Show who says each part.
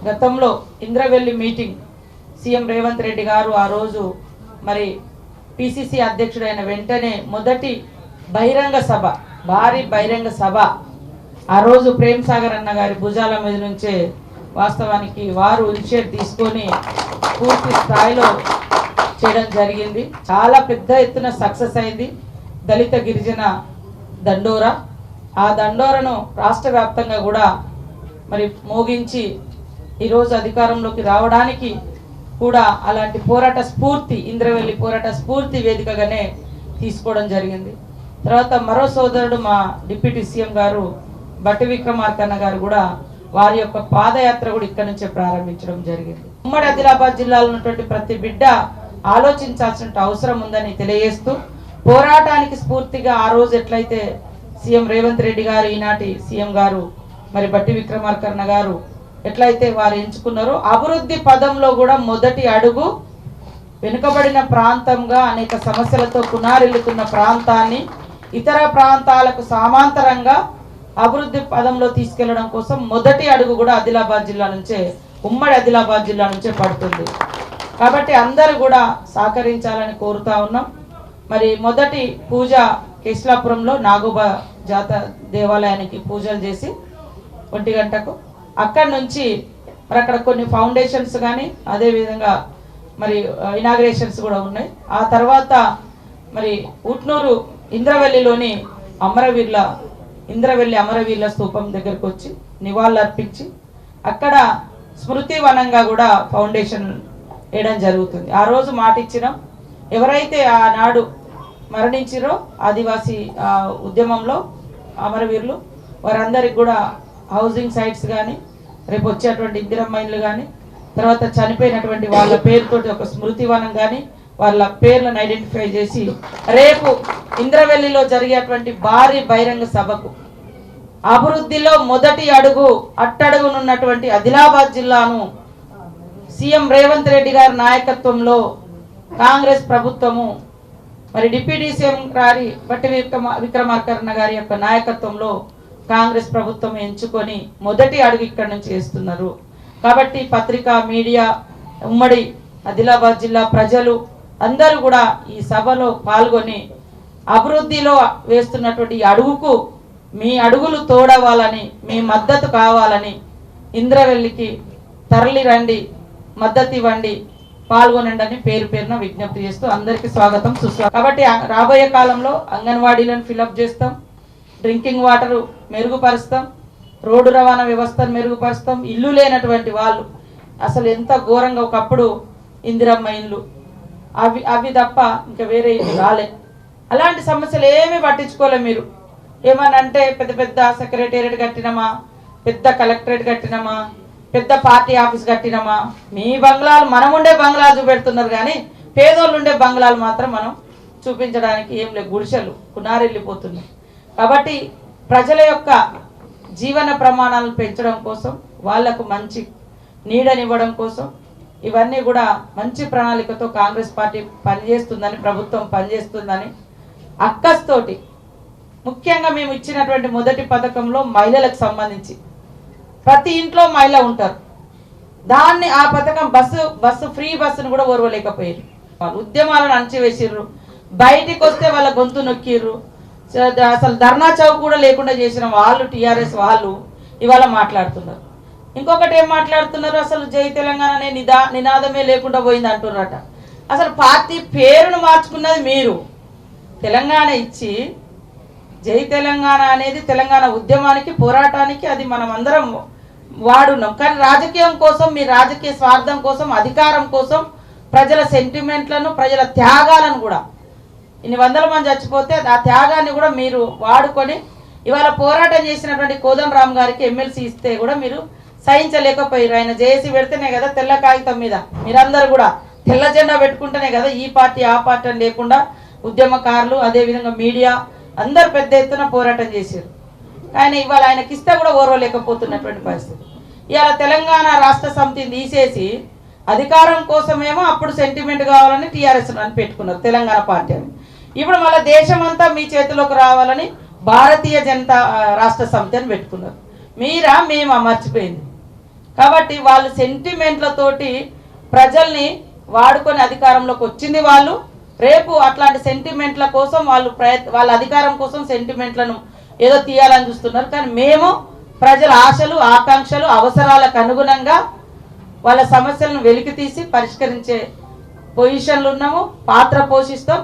Speaker 1: గతంలో Indravelli meeting CM Revanth Reddy గారు ఆ రోజు మరి పిసిసి అధ్యక్షుడైన వెంటనే మొదటి బహిరంగ సభ, భారీ బహిరంగ సభ ఆ రోజు ప్రేమ్ సాగర్ అన్న గారి భుజాల మీద నుంచే వాస్తవానికి వారు ఇనిషియేట్ తీసుకొని పూర్తి స్థాయిలో చేయడం జరిగింది. చాలా పెద్ద ఎత్తున సక్సెస్ అయింది. దళిత గిరిజన దండోరా, ఆ దండోరను రాష్ట్ర వ్యాప్తంగా కూడా మరి మోగించి ఈరోజు అధికారంలోకి రావడానికి కూడా అలాంటి పోరాట స్ఫూర్తి, ఇంద్రవెల్లి పోరాట స్ఫూర్తి వేదికగానే తీసుకోవడం జరిగింది. తర్వాత మరో సోదరుడు మా డిప్యూటీ సీఎం గారు బట్టి విక్రమార్కన్న గారు కూడా వారి యొక్క పాదయాత్ర కూడా ఇక్కడ నుంచే ప్రారంభించడం జరిగింది. ఉమ్మడి ఆదిలాబాద్ జిల్లాలో ఉన్నటువంటి ప్రతి బిడ్డ ఆలోచించాల్సిన అవసరం ఉందని తెలియజేస్తూ, పోరాటానికి స్ఫూర్తిగా ఆ రోజు ఎట్లయితే సీఎం రేవంత్ రెడ్డి గారు, ఈనాటి సీఎం గారు మరి బట్టి విక్రమార్కన్న గారు ఎట్లయితే వారు ఎంచుకున్నారో, అభివృద్ధి పదంలో కూడా మొదటి అడుగు వెనుకబడిన ప్రాంతంగా అనేక సమస్యలతో కునారిల్లుతున్న ప్రాంతాన్ని ఇతర ప్రాంతాలకు సమాంతరంగా అభివృద్ధి పదంలో తీసుకెళ్లడం కోసం మొదటి అడుగు కూడా ఆదిలాబాద్ జిల్లా నుంచే, ఉమ్మడి ఆదిలాబాద్ జిల్లా నుంచే పడుతుంది. కాబట్టి అందరూ కూడా సహకరించాలని కోరుతా ఉన్నాం. మరి మొదటి పూజ కేశలాపురంలో నాగోబా జాత దేవాలయానికి పూజలు చేసి 1 గంటకు అక్కడి నుంచి మరి అక్కడ కొన్ని ఫౌండేషన్స్ కానీ అదేవిధంగా మరి ఇనాగ్రేషన్స్ కూడా ఉన్నాయి. ఆ తర్వాత మరి ఉట్నూరు ఇంద్రవెల్లిలోని ఇంద్రవెల్లి అమరవీర్ల స్తూపం దగ్గరకు వచ్చి నివాళులు అర్పించి అక్కడ స్మృతి వనంగా కూడా ఫౌండేషన్ వేయడం జరుగుతుంది. ఆ రోజు మాట ఇచ్చినాం, ఎవరైతే ఆనాడు మరణించిరో ఆదివాసీ ఉద్యమంలో అమరవీరులు వారందరికి కూడా హౌసింగ్ సైట్స్ కానీ, రేపు వచ్చేటువంటి ఇందిరమ్మ ఇళ్ళు కానీ, తర్వాత చనిపోయినటువంటి వాళ్ళ పేరుతోటి ఒక స్మృతివనం కానీ వాళ్ళ పేర్లను ఐడెంటిఫై చేసి రేపు ఇంద్రవెల్లిలో జరిగేటువంటి భారీ బహిరంగ సభకు అభివృద్ధిలో మొదటి అడుగు అట్టడుగునున్నటువంటి ఆదిలాబాద్ జిల్లాను సీఎం రేవంత్ రెడ్డి గారి నాయకత్వంలో కాంగ్రెస్ ప్రభుత్వము మరి డిప్యూటీ సీఎం గారి బట్టి విక్రమార్కన్న గారి యొక్క నాయకత్వంలో కాంగ్రెస్ ప్రభుత్వం ఎంచుకొని మొదటి అడుగు ఇక్కడ నుంచి వేస్తున్నారు. కాబట్టి పత్రికా, మీడియా, ఉమ్మడి ఆదిలాబాద్ జిల్లా ప్రజలు అందరూ కూడా ఈ సభలో పాల్గొని అభివృద్ధిలో వేస్తున్నటువంటి అడుగుకు మీ అడుగులు తోడవాలని, మీ మద్దతు కావాలని, ఇంద్రవెల్లికి తరలి రండి, మద్దతు ఇవ్వండి, పాల్గొనండి అని పేరు పేరున విజ్ఞప్తి చేస్తూ అందరికీ స్వాగతం, సుస్వాగతం. కాబట్టి రాబోయే కాలంలో అంగన్వాడీలను ఫిలప్ చేస్తాం, డ్రింకింగ్ వాటర్ మెరుగుపరుస్తాం, రోడ్డు రవాణా వ్యవస్థను మెరుగుపరుస్తాం. ఇల్లు లేనటువంటి వాళ్ళు అసలు ఎంత ఘోరంగా, ఒకప్పుడు ఇందిరమ్మ ఇల్లు అవి తప్ప ఇంకా వేరే ఇల్లు రాలే. అలాంటి సమస్యలు ఏమీ పట్టించుకోలే మీరు. ఏమనంటే పెద్ద పెద్ద సెక్రటేరియట్ కట్టినామా, పెద్ద కలెక్టరేట్ కట్టినామా, పెద్ద పార్టీ ఆఫీస్ కట్టినామా, మీ బంగ్లాలు మనం ఉండే బంగ్లాలు చూపెడుతున్నారు కానీ పేదోళ్ళు ఉండే బంగ్లాలు మాత్రం మనం చూపించడానికి ఏం లేదు, గుడిసెలు కునారెళ్ళిపోతున్నాయి. కాబట్టి ప్రజల యొక్క జీవన ప్రమాణాలను పెంచడం కోసం, వాళ్లకు మంచి నీడనివ్వడం కోసం ఇవన్నీ కూడా మంచి ప్రణాళికతో కాంగ్రెస్ పార్టీ పనిచేస్తుందని, ప్రభుత్వం పనిచేస్తుందని అక్కస్తోటి ముఖ్యంగా మేము ఇచ్చినటువంటి మొదటి పథకంలో మహిళలకు సంబంధించి ప్రతి ఇంట్లో మహిళ ఉంటారు. దాన్ని ఆ పథకం బస్సు ఫ్రీ బస్సును కూడా ఓర్వలేకపోయారు. వాళ్ళు ఉద్యమాలను అణచివేసిర్రు, బయటికి వస్తే వాళ్ళ గొంతు నొక్కిర్రు, అసలు ధర్నా చౌక్ కూడా లేకుండా చేసిన వాళ్ళు టీఆర్ఎస్ వాళ్ళు ఇవాళ మాట్లాడుతున్నారు. ఇంకొకటి ఏం మాట్లాడుతున్నారు, అసలు జై తెలంగాణ అనే నినాదమే లేకుండా పోయింది అంటున్నారట. అసలు పార్టీ పేరును మార్చుకున్నది మీరు. తెలంగాణ ఇచ్చి జై తెలంగాణ అనేది తెలంగాణ ఉద్యమానికి, పోరాటానికి అది మనం అందరం వాడున్నాం. కానీ రాజకీయం కోసం, మీ రాజకీయ స్వార్థం కోసం, అధికారం కోసం ప్రజల సెంటిమెంట్లను, ప్రజల త్యాగాలను కూడా, ఇన్ని వందల మంది చచ్చిపోతే ఆ త్యాగాన్ని కూడా మీరు వాడుకొని ఇవాళ పోరాటం చేసినటువంటి కోదండరామ్ గారికి ఎమ్మెల్సీ ఇస్తే కూడా మీరు సహించలేకపోయారు. ఆయన జేఏసీ పెడితేనే కదా తెల్ల కాగితం మీద మీరందరూ కూడా తెల్ల జెండా పెట్టుకుంటేనే కదా ఈ పార్టీ ఆ పార్టీ అని లేకుండా ఉద్యమకారులు, అదేవిధంగా మీడియా అందరు పెద్ద ఎత్తున పోరాటం చేశారు. ఆయన ఇవాళ ఆయనకి ఇస్తే కూడా ఓర్వలేకపోతున్నటువంటి పరిస్థితి. ఇవాళ తెలంగాణ రాష్ట్ర సమితిని తీసేసి అధికారం కోసమేమో అప్పుడు సెంటిమెంట్ కావాలని టీఆర్ఎస్ అని పెట్టుకున్నారు తెలంగాణ పార్టీ అని. ఇప్పుడు మళ్ళీ దేశమంతా మీ చేతిలోకి రావాలని భారతీయ జనతా రాష్ట్ర సమితి అని పెట్టుకున్నారు. మీరా మేమా మర్చిపోయింది. కాబట్టి వాళ్ళు సెంటిమెంట్లతోటి ప్రజల్ని వాడుకొని అధికారంలోకి వచ్చింది వాళ్ళు. రేపు అట్లాంటి సెంటిమెంట్ల కోసం వాళ్ళ అధికారం కోసం సెంటిమెంట్లను ఏదో తీయాలని చూస్తున్నారు. కానీ మేము ప్రజల ఆశలు, ఆకాంక్షలు, అవసరాలకు అనుగుణంగా వాళ్ళ సమస్యలను వెలికి తీసి పరిష్కరించే పొజిషన్లు ఉన్నాము, పాత్ర పోషిస్తాం.